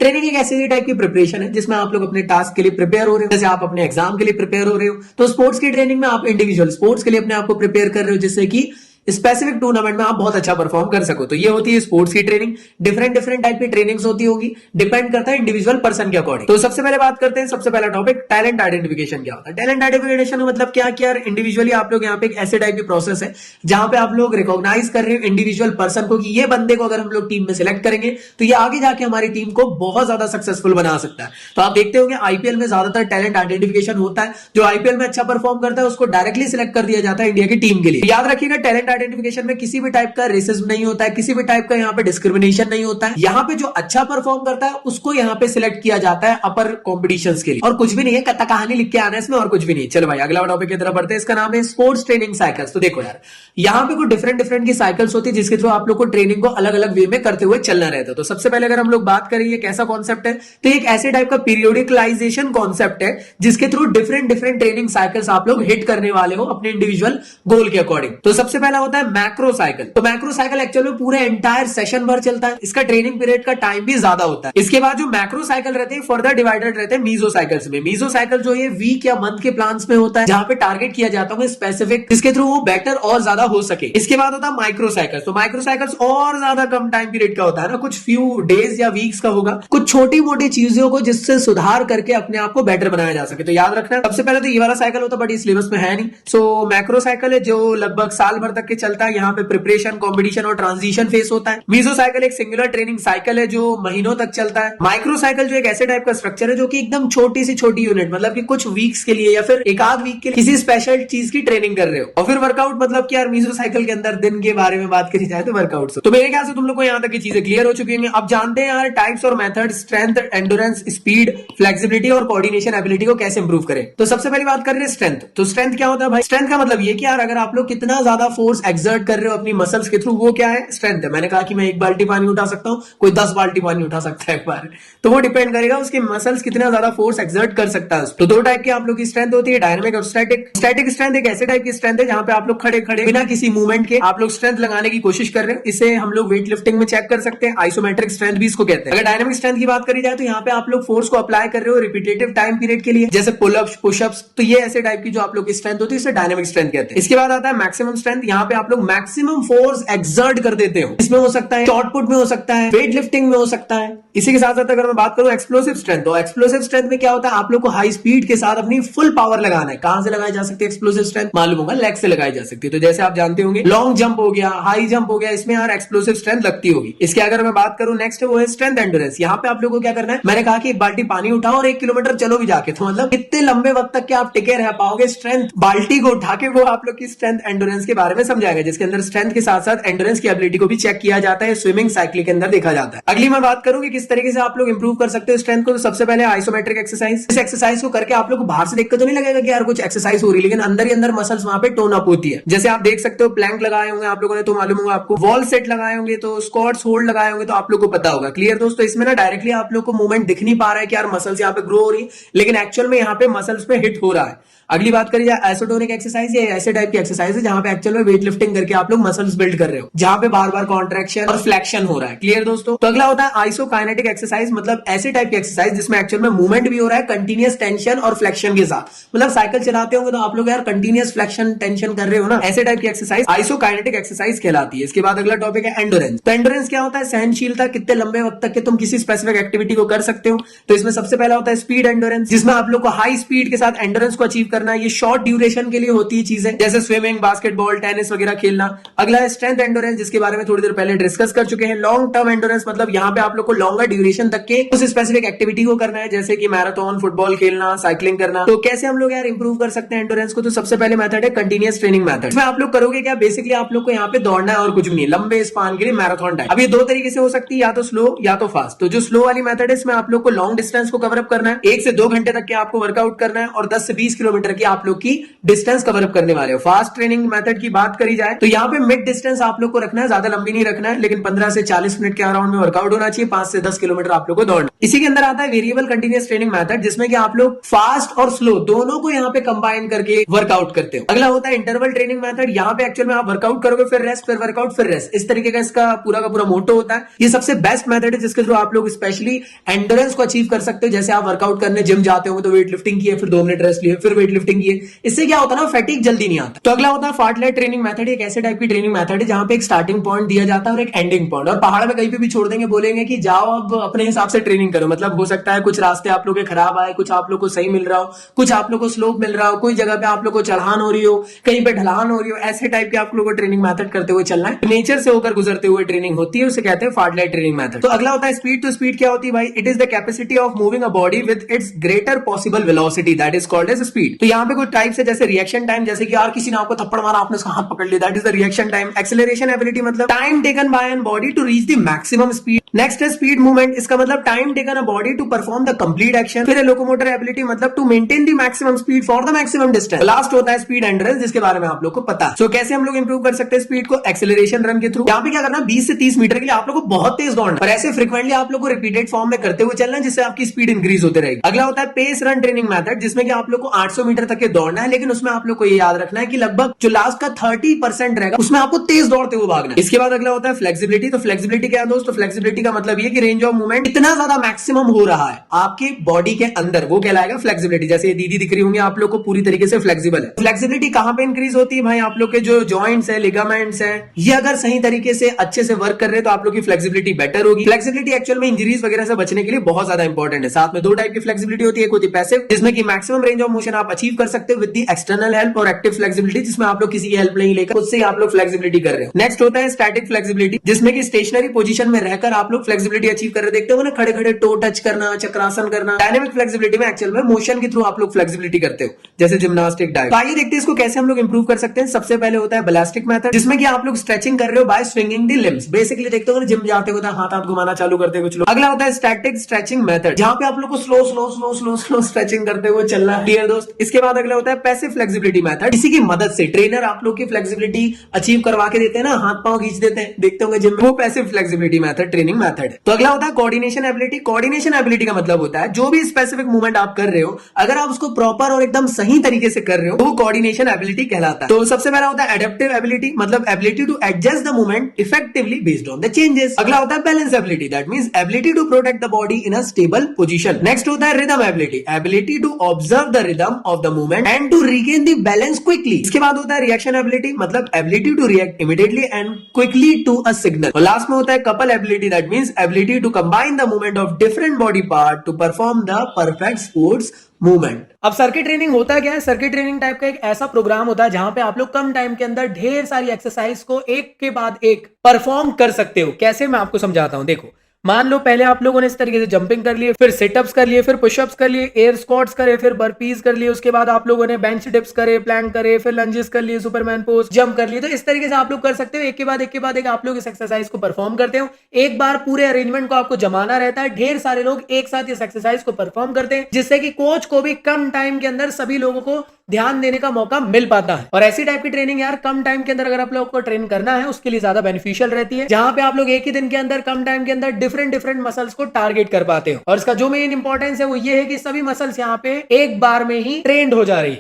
Training एक ऐसी type की प्रिपरेशन है जिसमें आप लोग अपने टास्क के लिए प्रिपेयर हो रहे हो, जैसे आप अपने एग्जाम के लिए प्रिपेयर हो रहे हो। तो स्पोर्ट्स की ट्रेनिंग में आप इंडिविजुअल स्पोर्ट्स के लिए अपने आप को प्रिपेयर कर रहे हो, जिससे कि स्पेसिफिक टूर्नामेंट में आप बहुत अच्छा परफॉर्म कर सको। तो ये होती है स्पोर्ट्स की ट्रेनिंग। डिफरेंट डिफरेंट टाइप की ट्रेनिंग्स होती होगी, डिपेंड करता है इंडिविजुअल पर्सन के अकॉर्डिंग। तो सबसे पहले बात करते हैं, सबसे पहला टॉपिक टैलेंट आइडेंटिफिकेशन क्या होता है। टैलेंट आइडेंटिफिकेशन का मतलब क्या कि यार इंडिविजुअली आप लोग यहाँ पे एक ऐसे टाइप की प्रोसेस है जहां पे आप लोग रिकॉग्नाइज कर रहे हो इंडिविजुअल पर्सन को कि ये बंदे को अगर हम लोग टीम में सिलेक्ट करेंगे तो ये आगे जाके हमारी टीम को बहुत ज्यादा सक्सेसफुल बना सकता है। तो आप देखते होंगे आईपीएल में ज्यादातर टैलेंट आइडेंटिफिकेशन होता है। जो आईपीएल में अच्छा परफॉर्म करता है उसको डायरेक्टली सिलेक्ट कर दिया जाता है इंडिया की टीम के लिए। याद रखिएगा टैलेंट आइडेंटिफिकेशन में किसी भी टाइप का रेसिज्म नहीं होता है, किसी भी टाइप का यहाँ पे डिस्क्रिमिनेशन नहीं होता है। यहाँ पे जो अच्छा परफॉर्म करता है उसको यहाँ पे सिलेक्ट किया जाता है अपर कॉम्पिटिशंस के लिए, और कुछ भी नहीं है, कथा कहानी लिख के आना है इसमें, और कुछ भी नहीं। चलो भाई अगला टॉपिक की तरफ बढ़ते हैं, इसका नाम है स्पोर्ट्स ट्रेनिंग साइकिल्स। तो देखो यार यहाँ पे कुछ डिफरेंट डिफरेंट की साइकिल्स होती है जिसके थ्रू आप लोग को ट्रेनिंग को अलग अलग वे में करते हुए चलना रहता है। तो सबसे पहले अगर हम लोग बात करें ये कैसा कॉन्सेप्ट है, तो एक ऐसे टाइप का पीरियोडिकलाइजेशन कॉन्सेप्ट है जिसके through different different training cycles आप लोग हिट करने वाले हो अपने इंडिविजुअल गोल के अकॉर्डिंग। तो सबसे पहला होता है मैक्रो साइकिल। तो मैक्रो साइकिल एक्चुअली में पूरे एंटायर सेशन भर चलता है, इसका ट्रेनिंग पीरियड का टाइम भी ज्यादा होता है। इसके बाद जो मैक्रो साइकिल रहते हैं फर्दर डिवाइडेड रहते हैं मीजो साइकिल्स में। मीजो साइकिल जो ये वीक या मंथ के प्लान्स में होता है जहां पे टारगेट किया जाता है स्पेसिफिक, जिसके थ्रू वो बेटर और ज्यादा हो सके। इसके बाद होता है माइक्रो साइकिल्स। तो माइक्रो साइकिल्स और ज्यादा कम टाइम पीरियड का होता है ना, कुछ फ्यू डेज या वीक्स का होगा, कुछ छोटी मोटी चीजों को जिससे सुधार करके अपने आप को बेटर बनाया जा सके। तो याद रखना सबसे पहले तो ये वाला साइकिल होता है बट सिलेबस में है नहीं। सो मैक्रो साइकिल है जो लगभग साल भर तक के चलता है, यहाँ पे प्रिपरेशन, कॉम्पिटिशन और ट्रांजिशन फेस होता है। मीजो साइकिल एक सिंगुलर ट्रेनिंग साइकिल है जो महीनों तक चलता है। माइक्रो साइकिल जो एक ऐसे टाइप का स्ट्रक्चर है जो कि एकदम छोटी सी छोटी यूनिट, मतलब कि कुछ वीक्स के लिए या फिर एक आध वीक के लिए किसी स्पेशल चीज की ट्रेनिंग कर रहे हो। और फिर वर्कआउट मतलब कि यार मीजो साइकिल के अंदर दिन के बारे में बात करी जाए तो वर्कआउट। तो मेरे ख्याल से तुम लोग को यहाँ तक की चीजें क्लियर हो चुकी होंगी। अब जानते हैं यार टाइप्स और method, strength, endurance, speed, flexibility और कोऑर्डिनेशन एबिलिटी को कैसे इंप्रूव करें। तो सबसे पहली बात कर रहे हैं स्ट्रेंथ। तो स्ट्रेंथ क्या होता है भाई? स्ट्रेंथ का मतलब ये कि यार अगर आप लोग कितना ज्यादा फोर्स एक्सर्ट कर रहे हो अपनी मसल्स के थ्रू, वो क्या है? स्ट्रेंथ है। मैंने कहा कि मैं एक बाल्टी पानी उठा सकता हूं, कोई 10 बाल्टी पानी उठा सकता है एक बार, तो वो डिपेंड करेगा उसके मसल्स कितना ज्यादा फोर्स एक्सर्ट कर सकता है। तो दो टाइप की आप लोग की स्ट्रेंथ होती है, डायनामिक और स्टैटिक। स्टैटिक स्ट्रेंथ एक ऐसे टाइप की स्ट्रेंथ है जहां पे आप लोग खड़े खड़े बिना किसी मूवमेंट के आप लोग स्ट्रेंथ लगाने की कोशिश कर रहे हो। इसे हम लोग वेट लिफ्टिंग में चेक कर सकते हैं, आइसोमेट्रिक स्ट्रेंथ भी इसको कहते हैं। अगर डायनामिक स्ट्रेंथ की बात करी जाए तो यहाँ पे आप लोग फोर्स को अप्लाई कर रहे हो रिपीटेटिव टाइम पीरियड के लिए, जैसे पुलअप्स, पुशअप्स। तो ये ऐसे टाइप की जो आप लोग की स्ट्रेंथ होती है इसे डायनामिक स्ट्रेंथ कहते हैं। इसके बाद आता है मैक्सिमम स्ट्रेंथ। यहाँ पे आप लोग मैक्सिमम फोर्स एक्सर्ट कर देते हो। इसमें हो सकता है शॉर्ट पुट में, हो सकता है वेट लिफ्टिंग में, हो सकता है। इसी के साथ साथ अगर मैं बात करूं एक्सप्लोसिव स्ट्रेंथ, तो एक्सप्लोसिव स्ट्रेंथ में क्या होता है? आप लोग को हाई स्पीड के साथ अपनी फुल पावर लगाना है। कहां से लगाई जा सकती है एक्सप्लोसिव स्ट्रेंथ? मालूम होगा, लेग से लगाई जा सकती है। तो जैसे आप जानते होंगे लॉन्ग जंप हो गया, हाई जंप हो गया, इसमें यार एक्सप्लोसिव स्ट्रेंथ लगती होगी। इसके अगर मैं बात करूं नेक्स्ट वो है स्ट्रेंथ एंडोरेंस। यहाँ पे आप लोगों को क्या करना है? मैंने कहा कि एक बाल्टी पानी उठाओ और 1 किलोमीटर चलो भी जाके, तो मतलब कितने लंबे वक्त तक के आप टिके रह पाओगे स्ट्रेंथ बाल्टी को उठा के, वो आप लोग की स्ट्रेंथ एंडोरेंस के बारे में समझाएगा, जिसके अंदर स्ट्रेंथ के साथ साथ एंडोरेंस की एबिलिटी को भी चेक किया जाता है। स्विमिंग, साइकिलिंग के अंदर देखा जाता है। अगली मैं बात करूंगी किस तरीके से आप लोग इंप्रूव कर सकते हो स्ट्रेंथ को। तो सबसे पहले आइसोमेट्रिक एक्सरसाइज। इस एक्सरसाइज को करके आप लोग को बाहर से देखकर तो नहीं लगेगा कि यार कुछ एक्सरसाइज हो रही है, लेकिन अंदर ही अंदर मसल्स वहां पे टोन अप होती है। जैसे आप देख सकते हो प्लैंक लगाए होंगे आप लोगों ने तो मालूम होगा आपको, वॉल सेट लगाए होंगे, तो स्क्वाट्स होल्ड लगाए होंगे तो आप लोग को पता होगा। क्लियर दोस्तों? इसमें ना डायरेक्टली आप लोग को मूवमेंट दिख नहीं पा रहा है कि यार मसल्स यहाँ पे ग्रो हो रही है, लेकिन एक्चुअल में यहाँ पे मसल्स पे हिट हो रहा है। अगली बात करी जाए आइसोटोनिक एक्सरसाइज। ये ऐसे टाइप की एक्सरसाइज है जहां पे एक्चुअल में वेट लिफ्टिंग करके आप लोग मसल्स बिल्ड कर रहे हो, जहां पे बार बार कॉन्ट्रैक्शन और फ्लेक्शन हो रहा है। क्लियर दोस्तों? तो अगला होता है आइसोकाइनेटिक एक्सरसाइज, मतलब ऐसे टाइप की एक्सरसाइज जिसमें एक्चुअल में मूवमेंट भी हो रहा है कंटिन्यूअस टेंशन और फ्लेक्शन के साथ। मतलब साइकिल चलाते होंगे तो आप लोग यार कंटिन्यूअस फ्लेक्शन टेंशन कर रहे हो ना, ऐसे टाइप की एक्सरसाइज आइसोकाइनेटिक एक्सरसाइज कहलाती है। इसके बाद अगला टॉपिक है एंडोरेंस। तो एंडोरेंस क्या होता है? सहनशीलता, कितने लंबे वक्त तक के तुम किसी स्पेसिफिक एक्टिविटी को कर सकते हो। तो इसमें सबसे पहला होता है स्पीड एंडोरेंस, जिसमें आप लोग को हाई स्पीड के साथ एंडोरेंस को अचीव करना है। ये शॉर्ट ड्यूरेशन के लिए होती है चीजें, जैसे स्विमिंग, बास्केटबॉल, टेनिस वगैरह खेलना। अगला है स्ट्रेंथ एंडोरेंस, जिसके बारे में थोड़ी देर पहले डिस्कस कर चुके हैं। लॉन्ग टर्म एंडोरेंस मतलब यहाँ पे आप लोग को लॉन्गर ड्यूरेशन तक के उस स्पेसिफिक एक्टिविटी को करना है, जैसे कि मैराथन, फुटबॉल खेलना, साइकिलिंग करना। तो कैसे हम लोग यार इंप्रूव कर सकते हैं एंडोरेंस को? तो सबसे पहले मेथड है कंटिन्यूअस ट्रेनिंग मेथड। इसमें आप लोग करोगे क्या? बेसिकली आप लोग को यहाँ पे दौड़ना है और कुछ भी नहीं, लंबे स्पान के लिए मैराथन टाइप। अब ये दो तरीके से हो सकती है, या तो स्लो या तो फास्ट। तो जो स्लो वाली मेथड है इसमें आप लोग को लॉन्ग डिस्टेंस को कवर अप करना है, 1 से 2 घंटे तक के आपको वर्कआउट करना है और 10 से 20 किलोमीटर की आप लोग की डिस्टेंस कवर अप करने वाले हो। फास्ट ट्रेनिंग मेथड की बात करी जाए तो यहाँ पे मिड डिस्टेंस आप लोग को रखना है, ज्यादा लंबी नहीं रखना है, लेकिन 15 से 40 मिनट के अराउंड में वर्कआउट होना चाहिए। 5 से 10 किलोमीटर आप लोग को दौड़ना। इसी के अंदर आता है वेरिएबल कंटिन्यूअस ट्रेनिंग मेथड, जिसमें कि आप लोग फास्ट और स्लो दोनों को यहाँ पे कंबाइन करके वर्कआउट करते हो। अगला होता है इंटरवल ट्रेनिंग मेथड। यहाँ पे एक्चुअल में आप वर्कआउट करोगे, फिर रेस्ट, फिर वर्कआउट, फिर रेस्ट, इस तरीके का इसका पूरा का पूरा मोटो होता है। ये सबसे बेस्ट मेथड है जिसके थ्रू आप लोग स्पेशली एंड्योरेंस को अचीव कर सकते हो। जैसे आप वर्कआउट करने जिम जाते हो तो वेट लिफ्टिंग किए, फिर 2 मिनट रेस्ट लिए, फिर वेट लिफ्टिंग किए, इससे क्या होता है ना, फैटिक जल्दी नहीं आता। तो अगला होता है फार्टलाइट ट्रेनिंग मेथड। एक ऐसे टाइप की ट्रेनिंग मेथड है जहां पे एक स्टार्टिंग पॉइंट दिया जाता है और एक एंडिंग पॉइंट, और पहाड़ में कहीं पे भी छोड़ देंगे, बोलेंगे कि जाओ अब अपने हिसाब से ट्रेनिंग करो। मतलब हो सकता है कुछ रास्ते आप लोग के खराब आए, कुछ आप लोग को सही मिल रहा हो, कुछ आप लोग को स्लोप मिल रहा हो, कोई जगह पे आप लोग को चढ़ान हो रही हो, कहीं पे ढलान हो रही हो, ऐसे टाइप के आप लोग को ट्रेनिंग मेथड करते हुए चलना है। नेचर से होकर गुजरते हुए ट्रेनिंग होती है, उसे कहते हैं फार्टलाइट ट्रेनिंग मेथड। तो अगला होता है स्पीड टू स्पीड। क्या होती है भाई? It is the capacity of moving a body with its greater possible velocity, that is called as speed. तो यहाँ पे कुछ टाइप्स है, जैसे रिएक्शन टाइम, जैसे कि यार किसी ने आपको थप्पड़ मारा, आपने उसका हाथ पकड़ लिया, that is the reaction time. Acceleration ability मतलब time taken by an body to reach the maximum speed. Next है स्पीड मूवमेंट, इसका मतलब time taken a body to perform the complete action. फिर है लोकोमोटर एबिलिटी, मतलब to maintain the maximum speed for the maximum distance. Last होता है speed endurance, जिसके बारे में आप लोग को पता है। सो कैसे हम लोग इंप्रूव कर सकते हैं स्पीड को? एक्सेलरेशन रन के थ्रू। यहाँ पे क्या करना, 20 से 30 मीटर के लिए आप लोग को बहुत तेज दौड़ना, पर ऐसे फ्रिक्वेंटली आप लोग को रिपीटेड फॉर्म में करते हुए चलना, जिससे आपकी स्पीड इंक्रीज होते रहेगी। अगला होता है पेस रन ट्रेनिंग मेथड, जिसमें कि आप लोग को 800 मीटर तक के दौड़ना है, लेकिन उसमें आप लोग को ये याद रखना है कि लगभग जो लास्ट का 30% रहेगा उसमें आपको तेज दौड़ते हुए भागना है। इसके बाद अगला होता है फ्लेक्सिबिलिटी। तो फ्लेक्सिबिलिटी क्या है दोस्तों? फ्लेक्सिबिलिटी का मतलब ये कि रेंज ऑफ मूवमेंट इतना ज्यादा मैक्सिमम हो रहा है आपके बॉडी के अंदर, वो कहलाएगा फ्लेक्सिबिलिटी। जैसे ये दीदी दिख रही होंगी आप लोग को, पूरी तरीके से फ्लेक्सिबल है। फ्लेक्सिबिलिटी कहां पे इंक्रीज होती है भाई? आप लोग के जो जॉइंट्स है, लिगामेंट्स है, ये अगर सही तरीके से अच्छे से वर्क कर रहे हैं तो आप लोग की फ्लेक्सिबिलिटी बेटर होगी। फ्लेक्सिबिलिटी एक्चुअल में इंजरीज वगैरह से बचने के लिए बहुत ज्यादा इंपॉर्टेंट है। साथ में 2 टाइप की फ्लेक्सिबिलिटी होती है, एक होती है पैसिव, जिसमें कि मैक्सिमम रेंज ऑफ मोशन आप अचीव कर सकते हो विद द एक्सटर्नल हेल्प, और एक्टिव फ्लेक्सिबिलिटी, जिसमें आप लोग किसी की हेल्प नहीं लेकर खुद से आप लोग फ्लेक्सिबिलिटी कर रहे हो। नेक्स्ट होता है स्टैटिक फ्लेक्सिबिलिटी, जिसमें कि स्टेशनरी पोजीशन में रहकर आप लोग फ्लेक्सिबिलिटी अचीव कर रहे। देखते हो ना, खड़े खड़े टो टच करना, चक्रासन करना। डायनेमिक फ्लेक्सिबिलिटी में एक्चुअल में मोशन के थ्रू आप लोग फ्लेक्सिबिलिटी करते हो, जैसे जिम्नास्टिक डाइव। तो आइए देखते हैं इसको कैसे हम लोग इंप्रूव कर सकते हैं। सबसे पहले होता है बैलास्टिक मेथड, जिसमें कि आप लोग स्ट्रेचिंग कर रहे हो by swinging the limbs. Basically देखते हो ना, जिम जाते हो हाथ हाथ घुमाना चालू करते हैं कुछ लोग। अगला होता है स्टैटिक स्ट्रेचिंग मेथड, जहां पे आप लोग को slow slow slow slow slow stretching करते हुए चलना है। क्लियर दोस्त? इसके बाद अगला होता है पैसिव फ्लेक्सिबिलिटी मेथड। इसी की मदद से ट्रेनर आप लोग की फ्लेक्सिबिलिटी अचीव करवा के देते हैं ना, हाथ पांव खींच देते हैं, देखते होंगे जिम में, वो passive flexibility method training method. तो अगला होता है कोऑर्डिनेशन एबिलिटी। कोऑर्डिनेशन एबिलिटी का मतलब होता है जो भी स्पेसिफिक मूवमेंट आप कर रहे हो, अगर आप उसको प्रॉपर और एकदम सही तरीके से कर रहे हो तो वो कोऑर्डिनेशन एबिलिटी कहलाता है। तो सबसे पहला होता है एडेप्टिव एबिलिटी, मतलब ability to adjust the movement effectively based on the changes. अगला होता है balance ability, that means ability to protect the body in a stable position. Next होता है rhythm ability, ability to observe the rhythm of the movement and to regain the balance quickly. इसके बाद होता है reaction ability, मतलब ability to react immediately and quickly to a signal. और last में होता है couple ability, that means ability to combine the movement of different body part to perform the perfect sports movement. अब circuit training होता क्या है? Circuit training type का एक ऐसा प्रोग्राम होता है जहां पे आप लोग कम टाइम के अंदर ढेर सारी एक्सरसाइज को एक के बाद एक परफॉर्म कर सकते हो। कैसे, मैं आपको समझाता हूं। देखो, मान लो पहले आप लोगों ने इस तरीके से जंपिंग कर लिए, फिर सिटअप्स कर लिए, फिर पुशअप्स कर लिए, एयर स्क्वाट्स करे, फिर बर्पीज कर लिए, उसके बाद आप लोगों ने बेंच डिप्स करे, प्लैंक करे, फिर लंजेस कर लिए, सुपरमैन पोज, जंप कर लिए। तो इस तरीके से आप लोग कर सकते हो, एक के बाद एक आप लोग इस एक्सरसाइज को परफॉर्म करते हो। एक बार पूरे अरेंजमेंट को आपको जमाना रहता है, ढेर सारे लोग एक साथ इस एक्सरसाइज को परफॉर्म करते हैं, जिससे कि कोच को भी कम टाइम के अंदर सभी लोगों को ध्यान देने का मौका मिल पाता है। और ऐसी टाइप की ट्रेनिंग यार कम टाइम के अंदर अगर आप लोग को ट्रेन करना है, उसके लिए ज्यादा बेनिफिशियल रहती है, जहां पे आप लोग एक ही दिन के अंदर कम टाइम के अंदर डिफरेंट मसल्स को टारगेट कर पाते हो। और इसका जो मेन इंपॉर्टेंस है वो ये है कि सभी मसल्स यहाँ पे एक बार में ही ट्रेंड हो जा रही है।